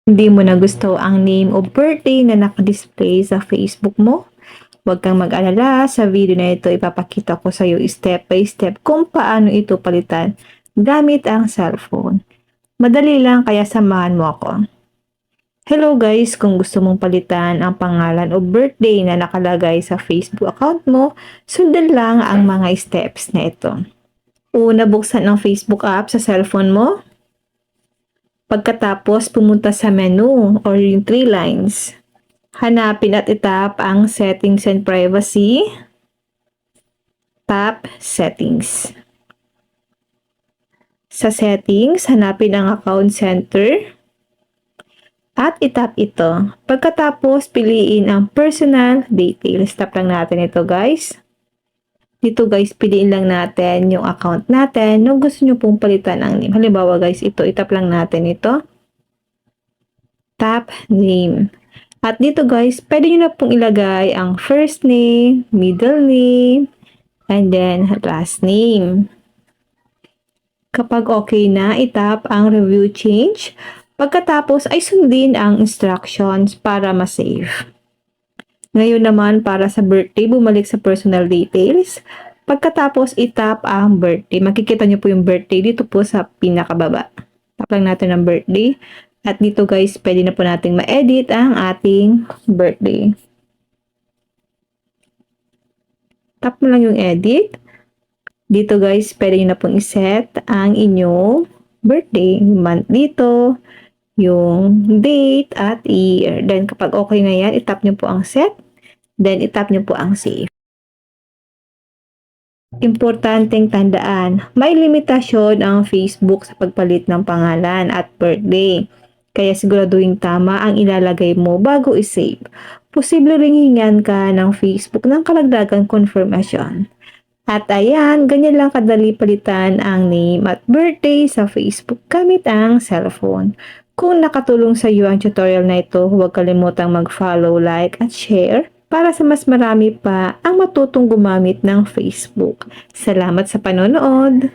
Hindi mo na gusto ang name o birthday na naka-display sa Facebook mo? Huwag kang mag-alala, sa video na ito ipapakita ko sa iyo step by step kung paano ito palitan gamit ang cellphone. Madali lang kaya samahan mo ako. Hello guys, kung gusto mong palitan ang pangalan o birthday na nakalagay sa Facebook account mo, sundan lang ang mga steps na ito. Una, buksan ang Facebook app sa cellphone mo. Pagkatapos, pumunta sa menu or yung 3 lines. Hanapin at itap ang Settings and Privacy. Tap Settings. Sa Settings, hanapin ang Account Center at itap ito. Pagkatapos, piliin ang Personal Details. Tap lang natin ito guys. Dito guys, piliin lang natin yung account natin nung gusto nyo pong palitan ang name. Halimbawa guys, ito, itap lang natin ito. Tap Name. At dito guys, pwede nyo na pong ilagay ang first name, middle name, and then last name. Kapag okay na, itap ang Review Change. Pagkatapos ay sundin ang instructions para ma-save. Ngayon naman para sa birthday, bumalik sa personal details. Pagkatapos itap ang birthday. Makikita nyo po yung birthday dito po sa pinakababa. Tap lang natin ang birthday. At dito guys, pwede na po nating ma-edit ang ating birthday. Tap mo lang yung edit. Dito guys, pwede nyo na pong iset ang inyong birthday. Yung month dito, yung date at year. Then kapag okay na yan, itap nyo po ang set. Then itap nyo po ang save. Importanteng tandaan, may limitasyon ang Facebook sa pagpalit ng pangalan at birthday. Kaya siguraduhin tama ang ilalagay mo bago i-save. Posible ring hingan ka ng Facebook ng karagdagang confirmation. At ayan, ganyan lang kadali palitan ang name at birthday sa Facebook gamit ang cellphone. Kung nakatulong sa iyo ang tutorial na ito, huwag kalimutang mag-follow, like at share para sa mas marami pa ang matutong gumamit ng Facebook. Salamat sa panonood!